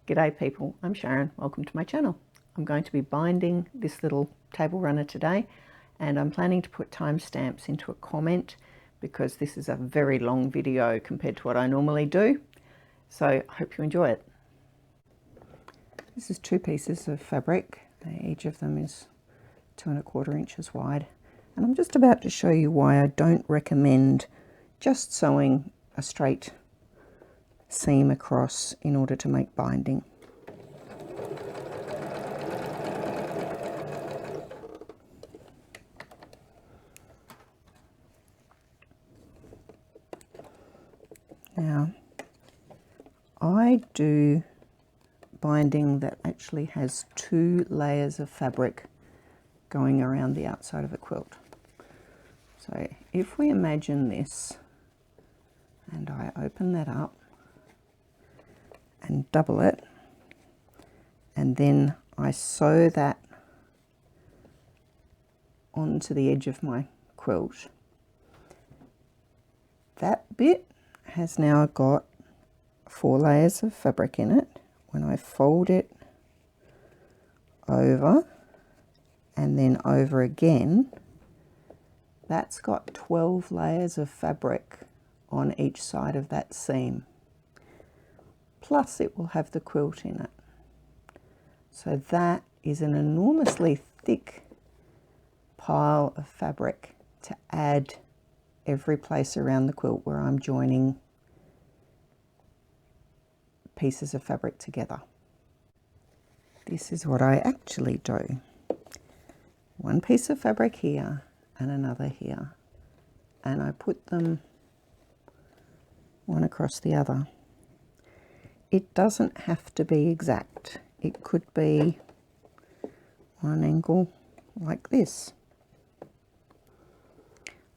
G'day people, I'm Sharon. Welcome to my channel. I'm going to be binding this little table runner today, and I'm planning to put timestamps into a comment because this is a very long video compared to what I normally do. So I hope you enjoy it. This is 2 pieces of fabric. Each of them is 2 1/4 inches wide. And I'm just about to show you why I don't recommend just sewing a straight seam across in order to make binding. Now, I do binding that actually has 2 layers of fabric going around the outside of a quilt. So if we imagine this, and I open that up and double it, and then I sew that onto the edge of my quilt, that bit has now got 4 layers of fabric in it. When I fold it over and then over again, that's got 12 layers of fabric on each side of that seam. Plus it will have the quilt in it. So that is an enormously thick pile of fabric to add every place around the quilt where I'm joining pieces of fabric together. This is what I actually do. 1 piece of fabric here and another here, and I put them one across the other. It doesn't have to be exact. It could be one angle like this.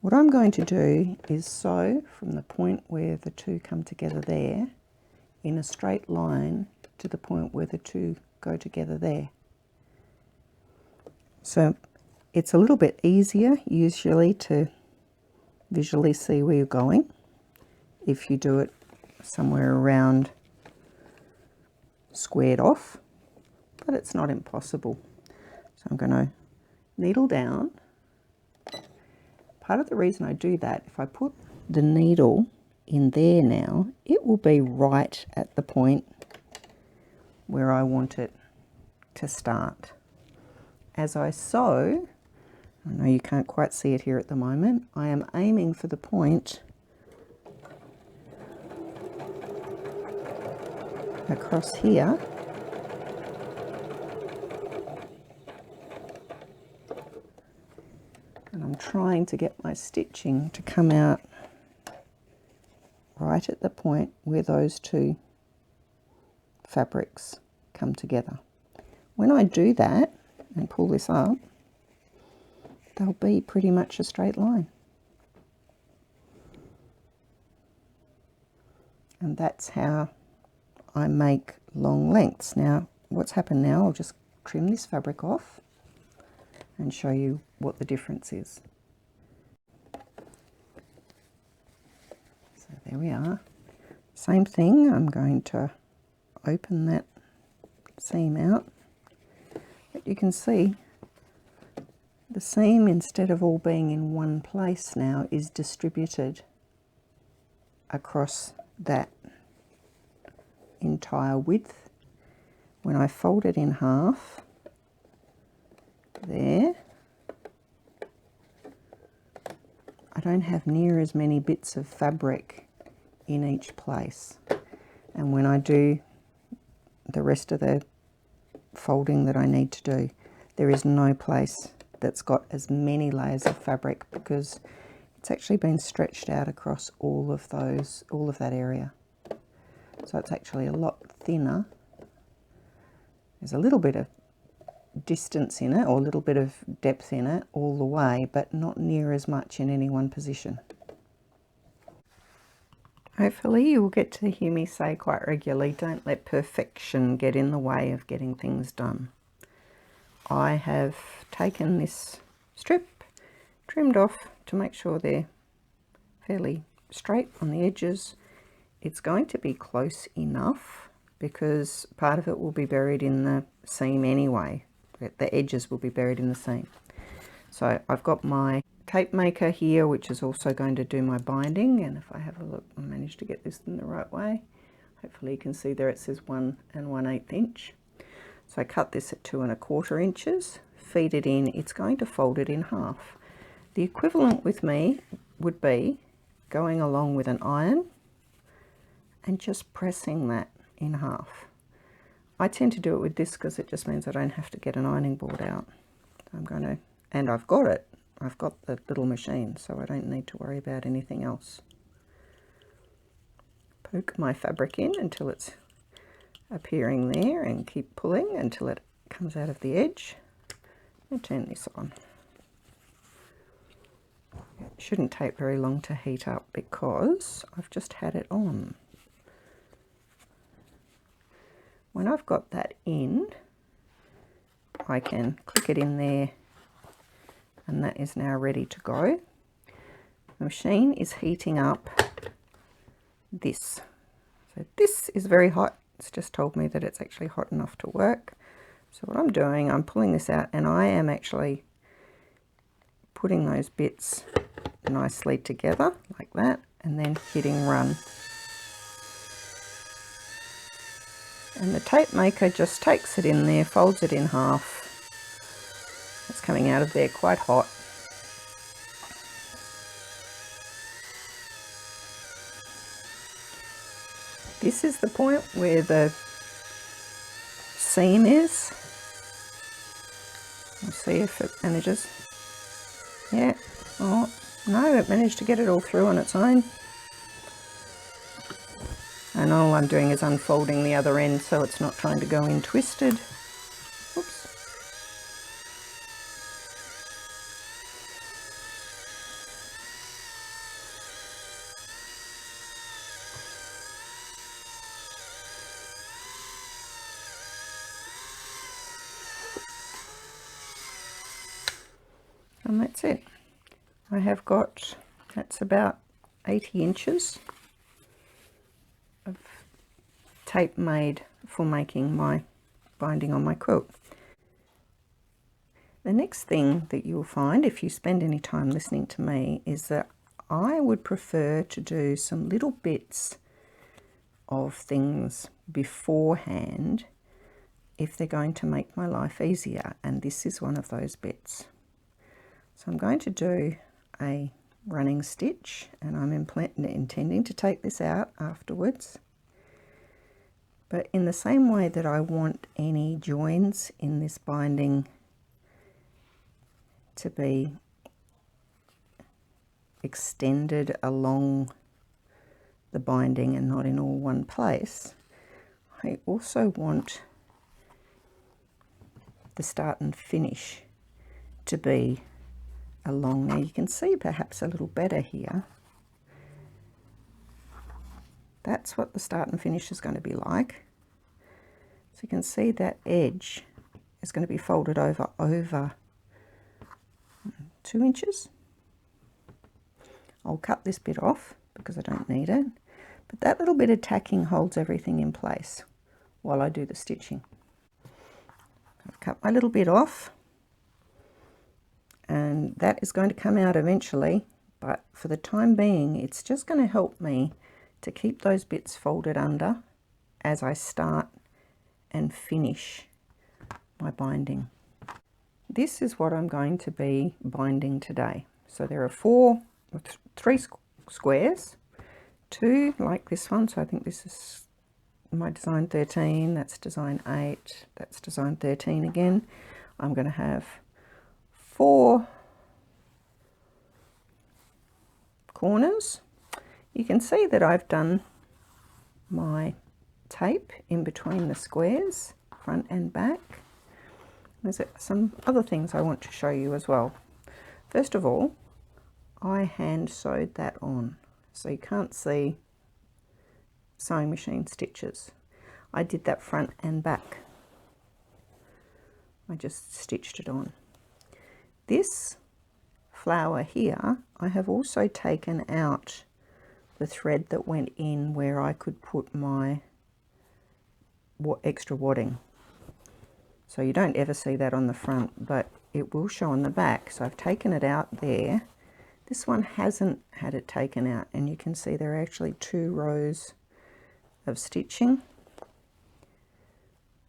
What I'm going to do is sew from the point where the 2 come together there in a straight line to the point where the 2 go together there. So it's a little bit easier usually to visually see where you're going if you do it somewhere around squared off, but it's not impossible. So I'm going to needle down. Part of the reason I do that, if I put the needle in there now, it will be right at the point where I want it to start. As I sew, I know you can't quite see it here at the moment, I am aiming for the point across here, and I'm trying to get my stitching to come out right at the point where those 2 fabrics come together. When I do that and pull this up, they'll be pretty much a straight line. And that's how I make long lengths. Now, what's happened now, I'll just trim this fabric off and show you what the difference is. So there we are. Same thing, I'm going to open that seam out. But you can see the seam, instead of all being in one place now, is distributed across that entire width. When I fold it in half there, I don't have near as many bits of fabric in each place. And when I do the rest of the folding that I need to do, there is no place that's got as many layers of fabric because it's actually been stretched out across all of that area. So it's actually a lot thinner. There's a little bit of distance in it, or a little bit of depth in it all the way, but not near as much in any one position. Hopefully you will get to hear me say quite regularly, don't let perfection get in the way of getting things done. I have taken this strip, trimmed off to make sure they're fairly straight on the edges. It's going to be close enough because part of it will be buried in the seam anyway. The edges will be buried in the seam. So I've got my tape maker here, which is also going to do my binding, and if I have a look, I managed to get this in the right way. Hopefully you can see there it says 1 1/8 inch. So I cut this at 2 1/4 inches, feed it in. It's going to fold it in half. The equivalent with me would be going along with an iron and just pressing that in half. I tend to do it with this because it just means I don't have to get an ironing board out. So I'm going to, and I've got it. I've got the little machine, so I don't need to worry about anything else. Poke my fabric in until it's appearing there and keep pulling until it comes out of the edge, and turn this on. It shouldn't take very long to heat up because I've just had it on. When I've got that in, I can click it in there, and that is now ready to go. The machine is heating up this. So this is very hot. It's just told me that it's actually hot enough to work. So what I'm doing, I'm pulling this out, and I am actually putting those bits nicely together like that, and then hitting run. And the tape maker just takes it in there, folds it in half. It's coming out of there quite hot. This is the point where the seam is. We'll see if it manages. Yeah, oh no, it managed to get it all through on its own. And all I'm doing is unfolding the other end so it's not trying to go in twisted. Oops. And that's it. I have got, that's about 80 inches of tape made for making my binding on my quilt. The next thing that you'll find if you spend any time listening to me is that I would prefer to do some little bits of things beforehand if they're going to make my life easier, and this is one of those bits. So I'm going to do a running stitch, and I'm intending to take this out afterwards. But in the same way that I want any joins in this binding to be extended along the binding and not in all one place, I also want the start and finish to be along there. You can see perhaps a little better here. That's what the start and finish is going to be like. So you can see that edge is going to be folded over 2 inches. I'll cut this bit off because I don't need it, but that little bit of tacking holds everything in place while I do the stitching. I've cut my little bit off, and that is going to come out eventually, but for the time being it's just going to help me to keep those bits folded under as I start and finish my binding. This is what I'm going to be binding today. So there are three squares, 2 like this one, so I think this is my design 13, that's design 8, that's design 13 again. I'm going to have 4 corners. You can see that I've done my tape in between the squares, front and back. There's some other things I want to show you as well. First of all, I hand sewed that on, so you can't see sewing machine stitches. I did that front and back. I just stitched it on. This flower here, I have also taken out the thread that went in where I could put my extra wadding. So you don't ever see that on the front, but it will show on the back. So I've taken it out there. This one hasn't had it taken out, and you can see there are actually 2 rows of stitching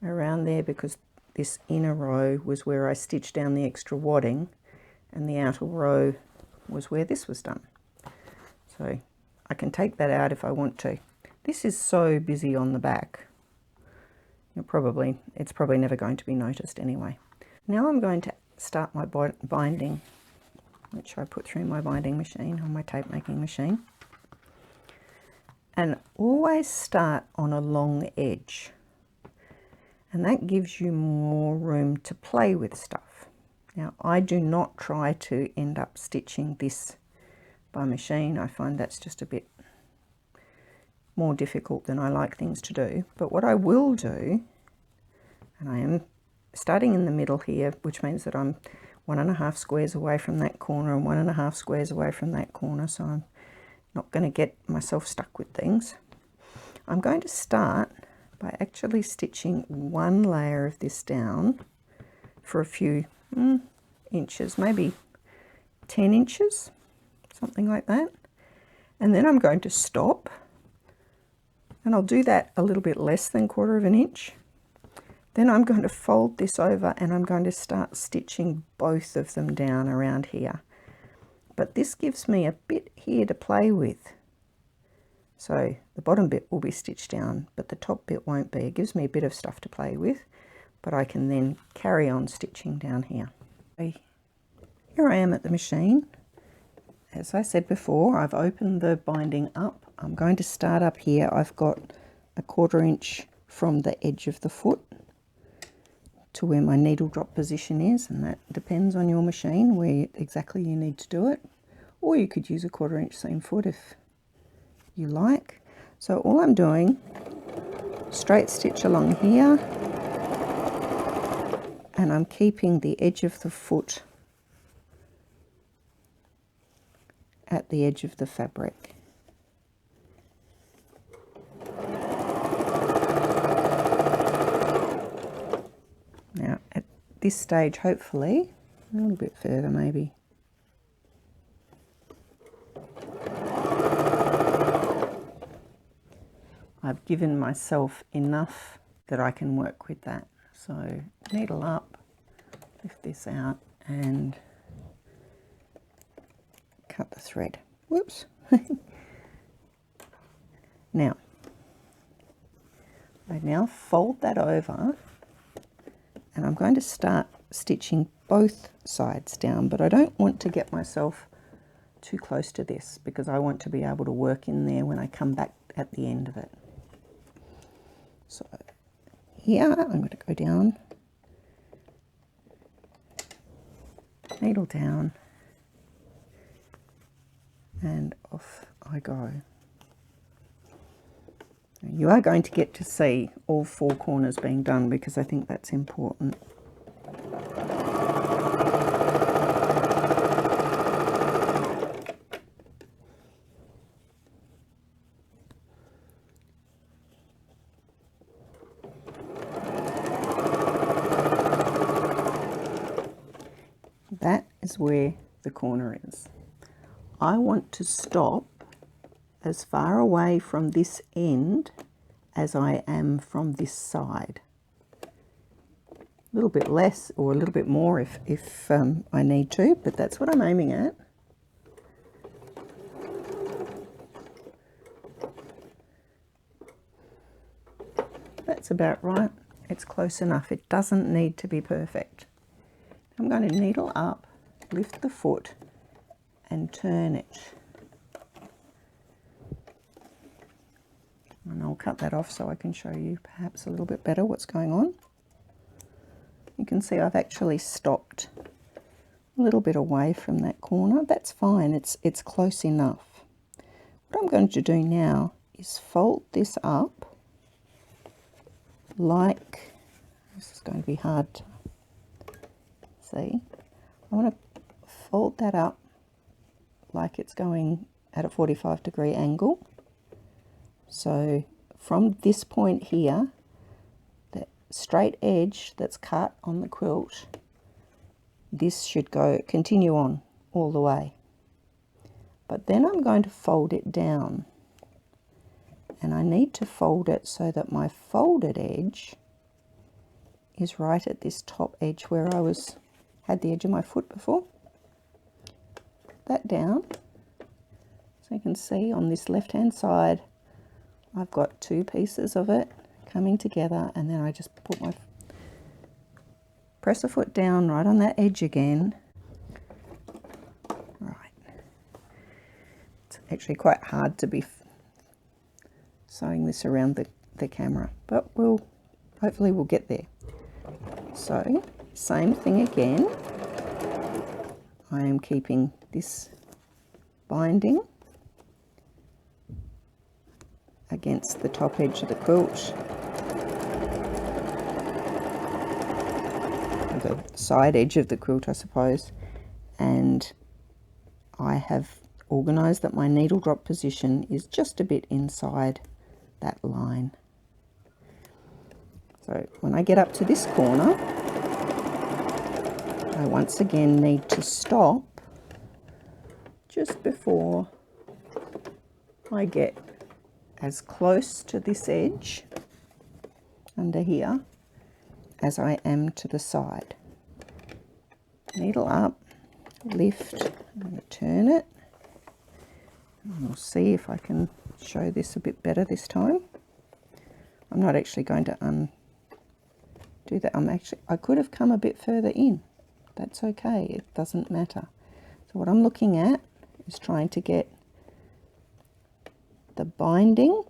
around there, because this inner row was where I stitched down the extra wadding, and the outer row was where this was done. So I can take that out if I want to. This is so busy on the back. It's probably never going to be noticed anyway. Now I'm going to start my binding, which I put through my binding machine, on my tape making machine. And always start on a long edge. And that gives you more room to play with stuff. Now, I do not try to end up stitching this by machine. I find that's just a bit more difficult than I like things to do. But what I will do, and I am starting in the middle here, which means that I'm 1.5 squares away from that corner and 1.5 squares away from that corner, so I'm not going to get myself stuck with things. I'm going to start by actually stitching 1 layer of this down for a few inches, maybe 10 inches, something like that. And then I'm going to stop, and I'll do that a little bit less than 1/4 of an inch. Then I'm going to fold this over, and I'm going to start stitching both of them down around here. But this gives me a bit here to play with. So the bottom bit will be stitched down, but the top bit won't be. It gives me a bit of stuff to play with, but I can then carry on stitching down here. Here I am at the machine. As I said before, I've opened the binding up. I'm going to start up here. I've got a 1/4 inch from the edge of the foot to where my needle drop position is, and that depends on your machine where exactly you need to do it. Or you could use a 1/4 inch seam foot if you like. So all I'm doing, straight stitch along here, and I'm keeping the edge of the foot at the edge of the fabric. Now at this stage, hopefully, a little bit further maybe. I've given myself enough that I can work with that. So needle up, lift this out and cut the thread. Whoops. Now I fold that over, and I'm going to start stitching both sides down, but I don't want to get myself too close to this because I want to be able to work in there when I come back at the end of it. So here I'm going to go down, needle down, and off I go. You are going to get to see all 4 corners being done because I think that's important. That is where the corner is. I want to stop as far away from this end as I am from this side. A little bit less or a little bit more if I need to, but that's what I'm aiming at. That's about right. It's close enough. It doesn't need to be perfect. I'm going to needle up, lift the foot and turn it. And I'll cut that off so I can show you perhaps a little bit better what's going on. You can see I've actually stopped a little bit away from that corner. That's fine, it's close enough. What I'm going to do now is fold this up like, this is going to be hard to see. I want to fold that up like it's going at a 45-degree angle. So from this point here, straight edge that's cut on the quilt, this should continue on all the way. But then I'm going to fold it down, and I need to fold it so that my folded edge is right at this top edge where I had the edge of my foot before. That down, so you can see on this left hand side I've got two pieces of it coming together, and then I just press a foot down right on that edge again. Right, it's actually quite hard to be sewing this around the camera, but hopefully we'll get there. So same thing again, I am keeping this binding against the top edge of the quilt, the side edge of the quilt I suppose, and I have organised that my needle drop position is just a bit inside that line. So when I get up to this corner, I once again need to stop just before I get as close to this edge under here as I am to the side. Needle up, lift, I'm going to turn it, and we'll see if I can show this a bit better this time. I'm not actually going to undo that. I could have come a bit further in. That's okay, it doesn't matter. So what I'm looking at is trying to get the binding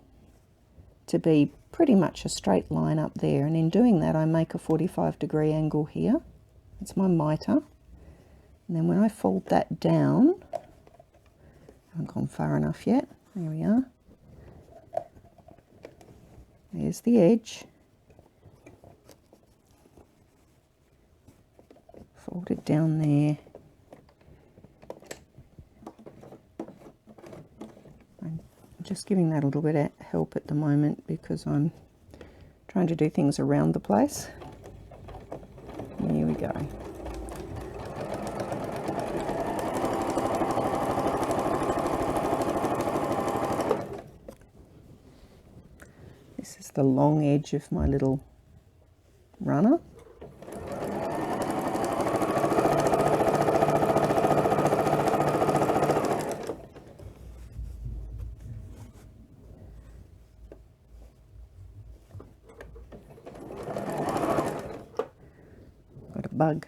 to be pretty much a straight line up there, and in doing that I make a 45-degree angle here. It's my mitre, and then when I fold that down, I haven't gone far enough yet, there we are, there's the edge, fold it down there, just giving that a little bit of help at the moment because I'm trying to do things around the place. Here we go. This is the long edge of my little runner. Bug.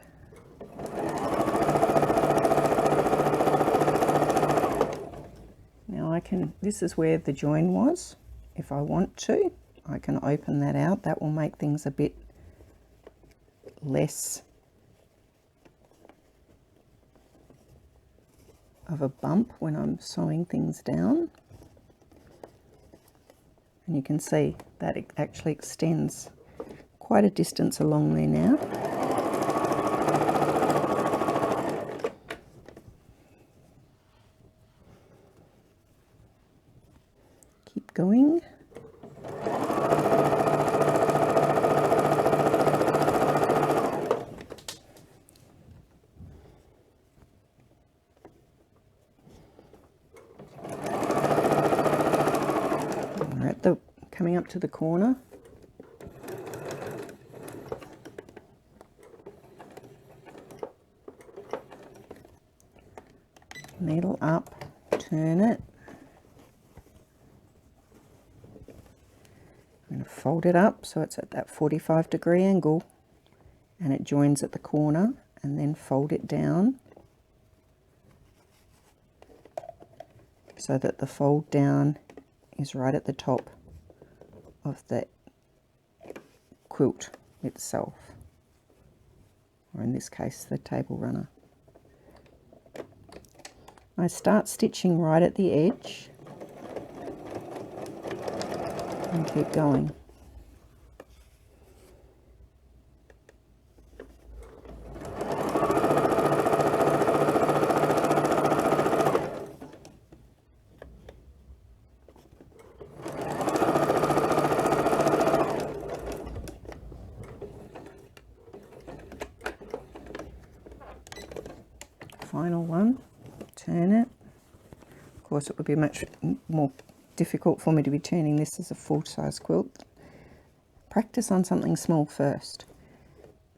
Now this is where the join was. If I want to, I can open that out. That will make things a bit less of a bump when I'm sewing things down. And you can see that it actually extends quite a distance along there now. Keep going. We're at coming up to the corner. Needle up, turn it. I'm going to fold it up so it's at that 45-degree angle and it joins at the corner, and then fold it down so that the fold down is right at the top of the quilt itself, or in this case the table runner. I start stitching right at the edge and keep going. final one, turn it. Of course it would be much more difficult for me to be turning this as a full-size quilt. Practice on something small first.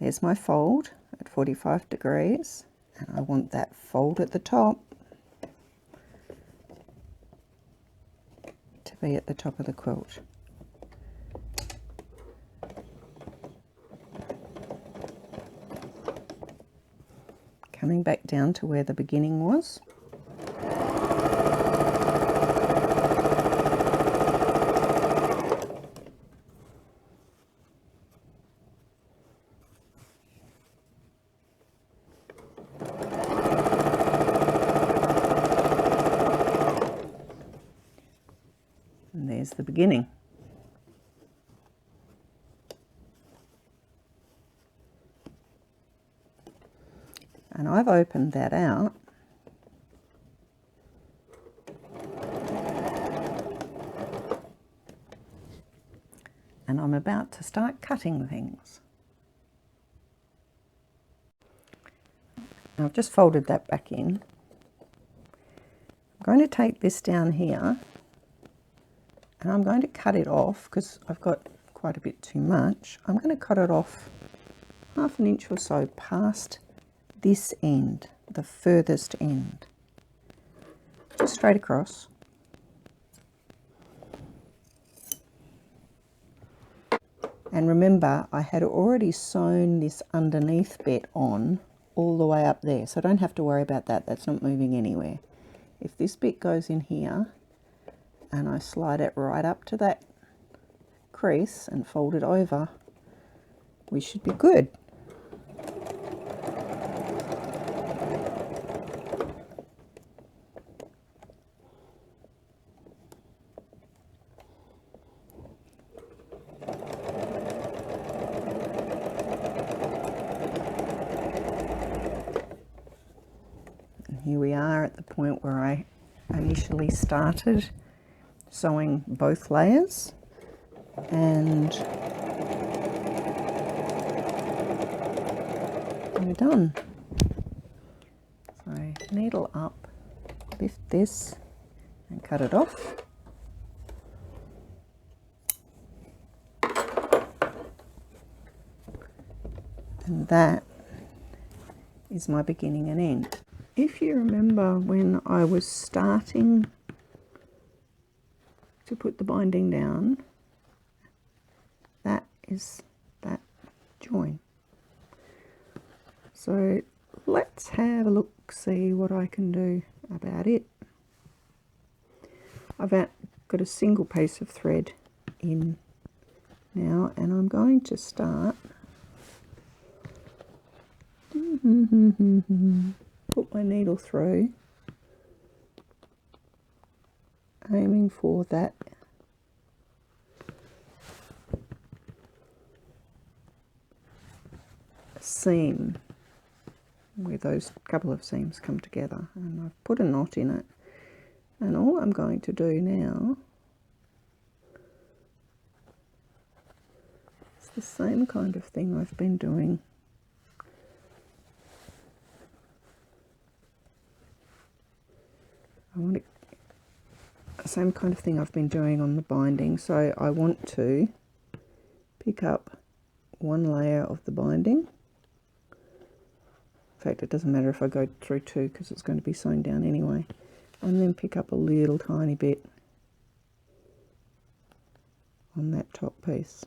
There's my fold at 45 degrees, and I want that fold at the top to be at the top of the quilt. Coming back down to where the beginning was. And there's the beginning. And I've opened that out and I'm about to start cutting things. Now I've just folded that back in. I'm going to take this down here and I'm going to cut it off because I've got quite a bit too much. I'm going to cut it off 1/2 inch or so past this end, the furthest end, just straight across. And remember, I had already sewn this underneath bit on all the way up there, so I don't have to worry about that. That's not moving anywhere. If this bit goes in here and I slide it right up to that crease and fold it over, we should be good. Here we are at the point where I initially started sewing both layers, and we're done. So needle up, lift this and cut it off. And that is my beginning and end. If you remember when I was starting to put the binding down, that is that join. So let's have a look, see what I can do about it. I've got a single piece of thread in now, and I'm going to start put my needle through, aiming for that seam where those couple of seams come together, and I've put a knot in it. And all I'm going to do now is the same kind of thing I've been doing same kind of thing I've been doing on the binding. So I want to pick up one layer of the binding. In fact, it doesn't matter if I go through two because it's going to be sewn down anyway. And then pick up a little tiny bit on that top piece.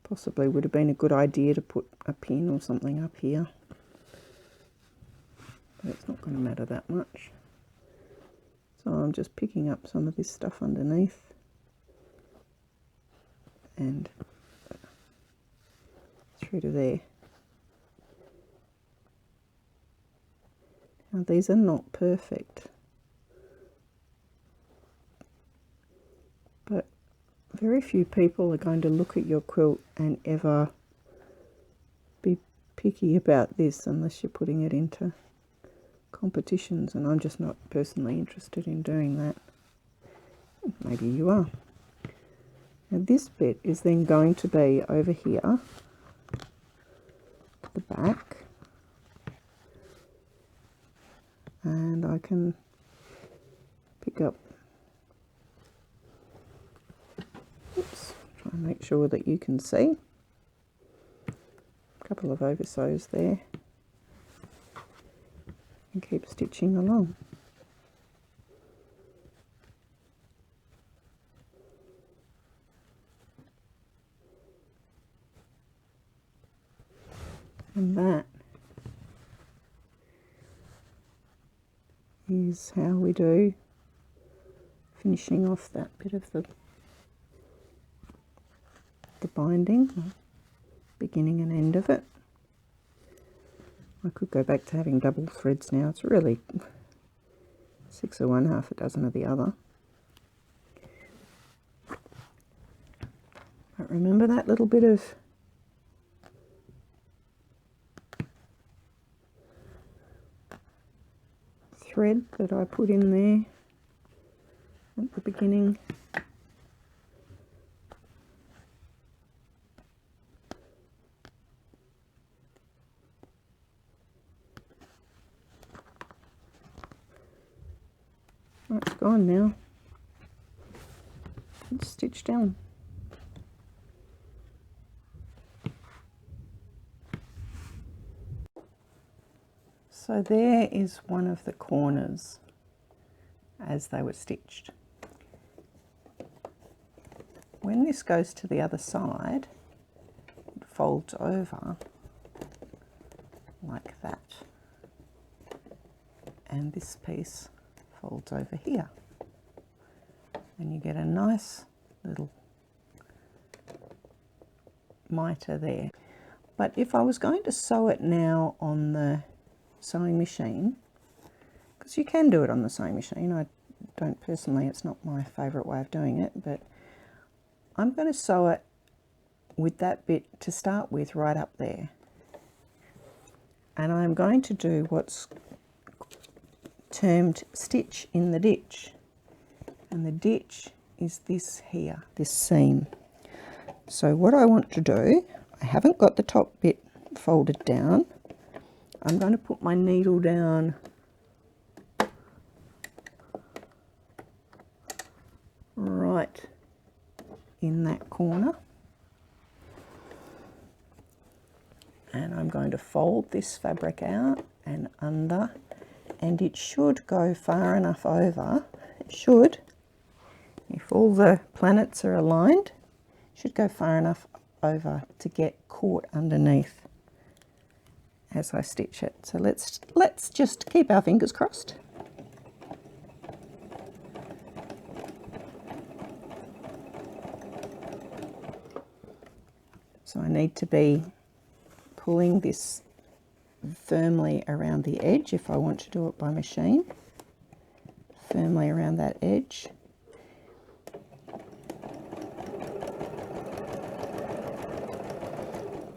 Possibly would have been a good idea to put a pin or something up here. But it's not going to matter that much. So I'm just picking up some of this stuff underneath and through to there. Now these are not perfect, but very few people are going to look at your quilt and ever be picky about this unless you're putting it into competitions, and I'm just not personally interested in doing that. Maybe you are. Now this bit is then going to be over here, back, and I can pick up, oops, try and make sure that you can see, a couple of oversews there, and keep stitching along. And that is how we do finishing off that bit of the binding, beginning and end of it. I could go back to having double threads now. It's really 6 of one, half a dozen of the other. But remember that little bit of thread that I put in there at the beginning? Oh, it's gone now. It's stitched down. So there is one of the corners as they were stitched. When this goes to the other side, it folds over like that, and this piece folds over here, and you get a nice little mitre there. But if I was going to sew it now on the sewing machine, because you can do it on the sewing machine, I don't personally, it's not my favourite way of doing it, but I'm going to sew it with that bit to start with right up there, and I'm going to do what's termed stitch in the ditch, and the ditch is this here, this seam. So what I want to do, I haven't got the top bit folded down. I'm going to put my needle down right in that corner, and I'm going to fold this fabric out and under, and it should go far enough over, it should, if all the planets are aligned, it should go far enough over to get caught underneath as I stitch it. So let's just keep our fingers crossed. So I need to be pulling this firmly around the edge if I want to do it by machine, firmly around that edge.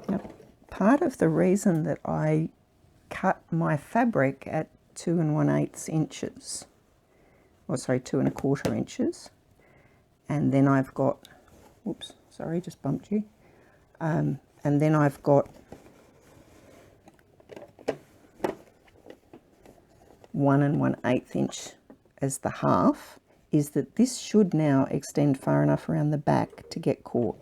Now, part of the reason that I cut my fabric at 2 1/8 inches, or sorry, 2 1/4 inches, and then I've got, whoops, sorry, just bumped you, and then I've got 1 1/8 inch as the half, is that this should now extend far enough around the back to get caught.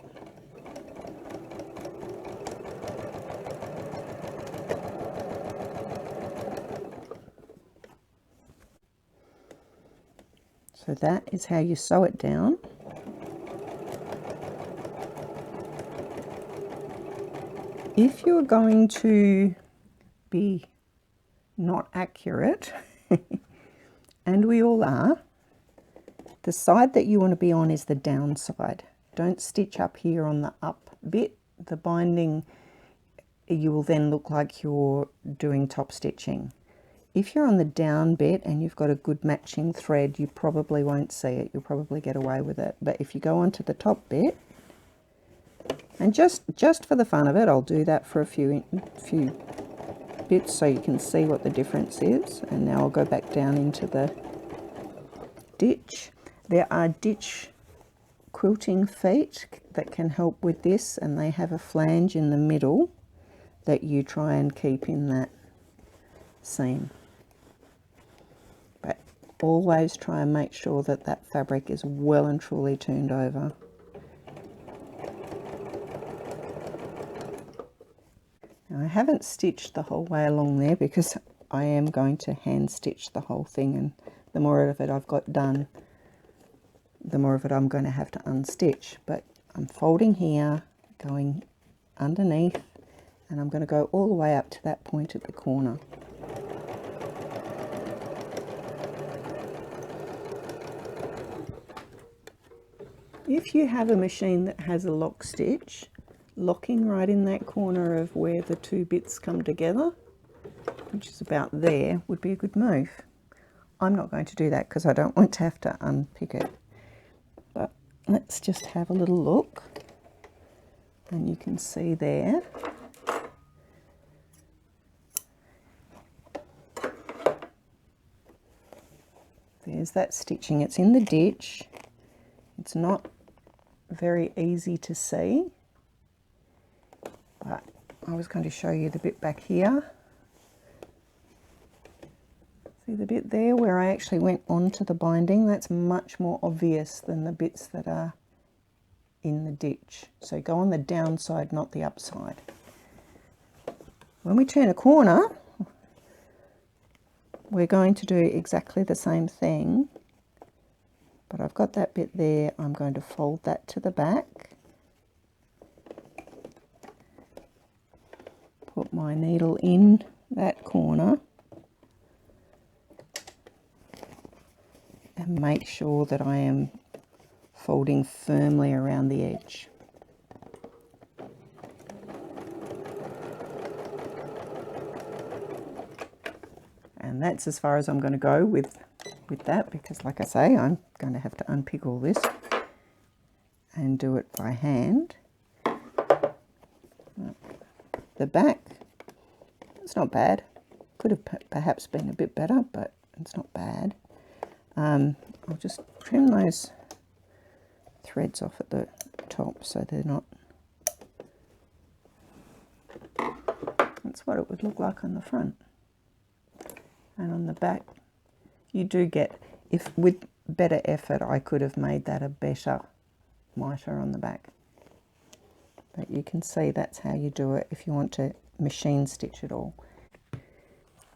So that is how you sew it down. If you're going to be not accurate, and we all are, the side that you want to be on is the down side. Don't stitch up here on the up bit. The binding, you will then look like you're doing top stitching. If you're on the down bit and you've got a good matching thread, you probably won't see it. You'll probably get away with it. But if you go onto the top bit, and just for the fun of it, I'll do that for a few bits so you can see what the difference is. And now I'll go back down into the ditch. There are ditch quilting feet that can help with this, and they have a flange in the middle that you try and keep in that seam. But always try and make sure that that fabric is well and truly turned over. Now, I haven't stitched the whole way along there because I am going to hand stitch the whole thing, and the more of it I've got done, the more of it I'm going to have to unstitch. But I'm folding here, going underneath, and I'm going to go all the way up to that point at the corner. If you have a machine that has a lock stitch, locking right in that corner of where the two bits come together, which is about there, would be a good move. I'm not going to do that because I don't want to have to unpick it. But let's just have a little look, and you can see there. There's that stitching. It's in the ditch. It's not very easy to see, but I was going to show you the bit back here. See the bit there where I actually went onto the binding? That's much more obvious than the bits that are in the ditch. So go on the downside, not the upside. When we turn a corner, we're going to do exactly the same thing, but I've got that bit there. I'm going to fold that to the back, put my needle in that corner, and make sure that I am folding firmly around the edge. And that's as far as I'm going to go with that, because like I say, I'm going to have to unpick all this and do it by hand. The back, it's not bad. Could have perhaps been a bit better, but it's not bad. I'll just trim those threads off at the top so they're not. That's what it would look like on the front. And on the back, you do get, if with better effort, I could have made that a better mitre on the back. But you can see that's how you do it if you want to machine stitch it all.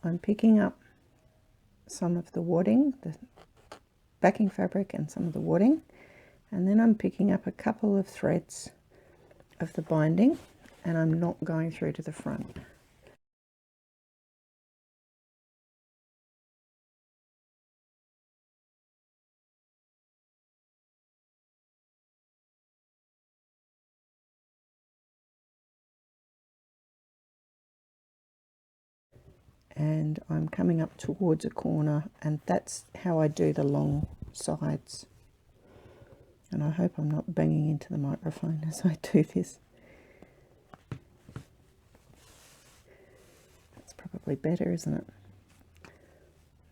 I'm picking up some of the wadding, the backing fabric and some of the wadding, and then I'm picking up a couple of threads of the binding, and I'm not going through to the front. And I'm coming up towards a corner, and that's how I do the long sides. And I hope I'm not banging into the microphone as I do this. That's probably better, isn't it?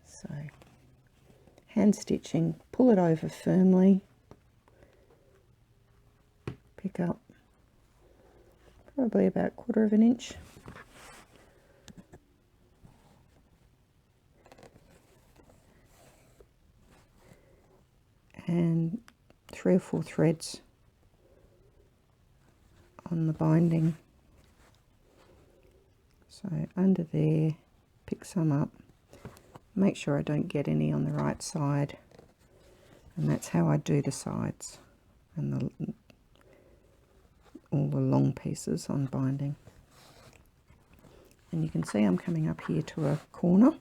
So, hand stitching, pull it over firmly, pick up probably about 1/4 of an inch. And 3 or 4 threads on the binding. So under there, pick some up, make sure I don't get any on the right side, and that's how I do the sides and all the long pieces on binding. And you can see I'm coming up here to a corner.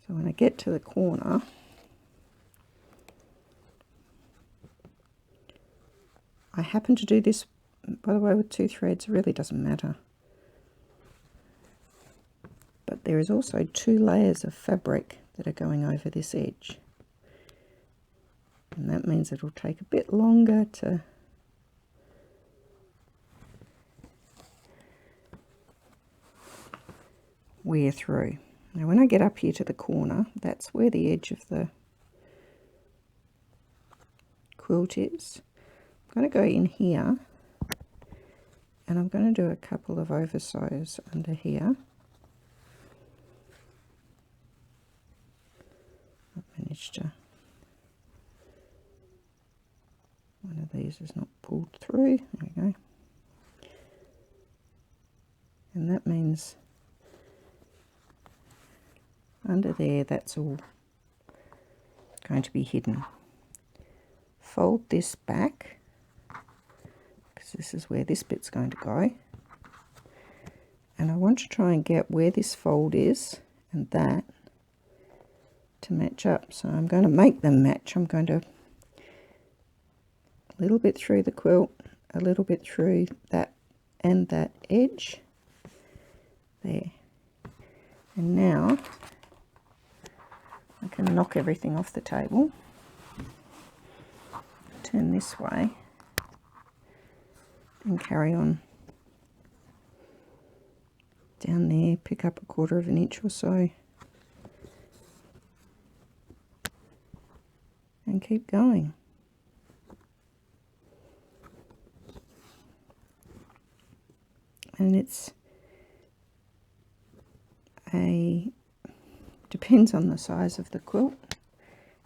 So when I get to the corner, I happen to do this, by the way, with 2 threads. It really doesn't matter. But there is also 2 layers of fabric that are going over this edge. And that means it'll take a bit longer to wear through. Now when I get up here to the corner, that's where the edge of the quilt is. I'm going to go in here And I'm going to do a couple of oversize under here. I've managed to, one of these is not pulled through, there we go. And that means under there, that's all going to be hidden. Fold this back, because this is where this bit's going to go. And I want to try and get where this fold is and that to match up. So I'm going to make them match. I'm going to a little bit through the quilt, a little bit through that and that edge there. And now I can knock everything off the table, turn this way and carry on down there, pick up 1/4 of an inch or so and keep going. And it's depends on the size of the quilt,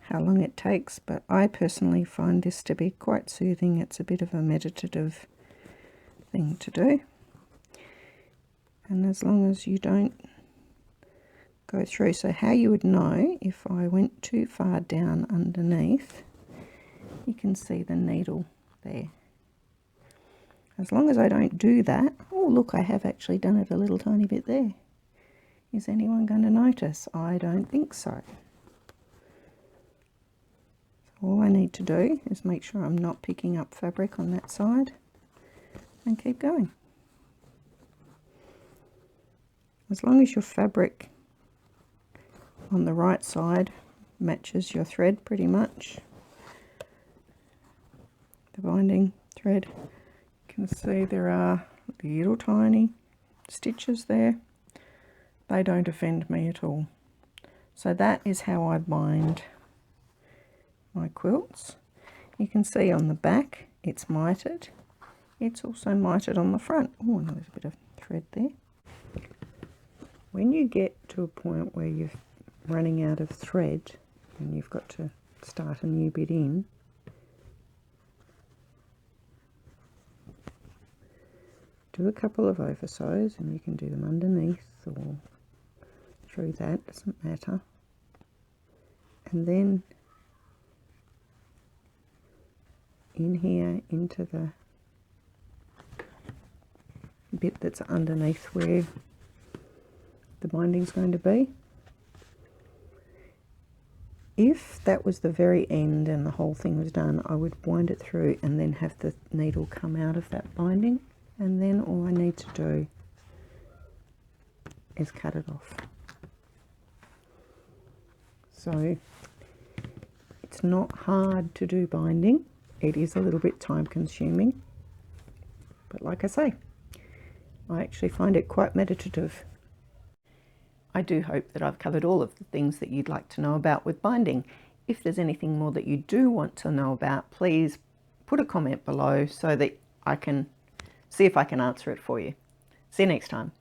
how long it takes, but I personally find this to be quite soothing. It's a bit of a meditative thing to do. And as long as you don't go through, so how you would know if I went too far down underneath, you can see the needle there. As long as I don't do that, oh look, I have actually done it a little tiny bit there. Is anyone going to notice? I don't think so. So all I need to do is make sure I'm not picking up fabric on that side and keep going. As long as your fabric on the right side matches your thread pretty much, the binding thread, you can see there are little tiny stitches there. They don't offend me at all. So that is how I bind my quilts. You can see on the back it's mitered. It's also mitered on the front. Oh, and there's a bit of thread there. When you get to a point where you're running out of thread and you've got to start a new bit in, do a couple of oversize, and you can do them underneath or through that, doesn't matter. And then in here into the bit that's underneath where the binding's going to be. If that was the very end and the whole thing was done, I would wind it through and then have the needle come out of that binding, and then all I need to do is cut it off. So it's not hard to do binding. It is a little bit time consuming, but like I say, I actually find it quite meditative. I do hope that I've covered all of the things that you'd like to know about with binding. If there's anything more that you do want to know about, please put a comment below so that I can see if I can answer it for you. See you next time.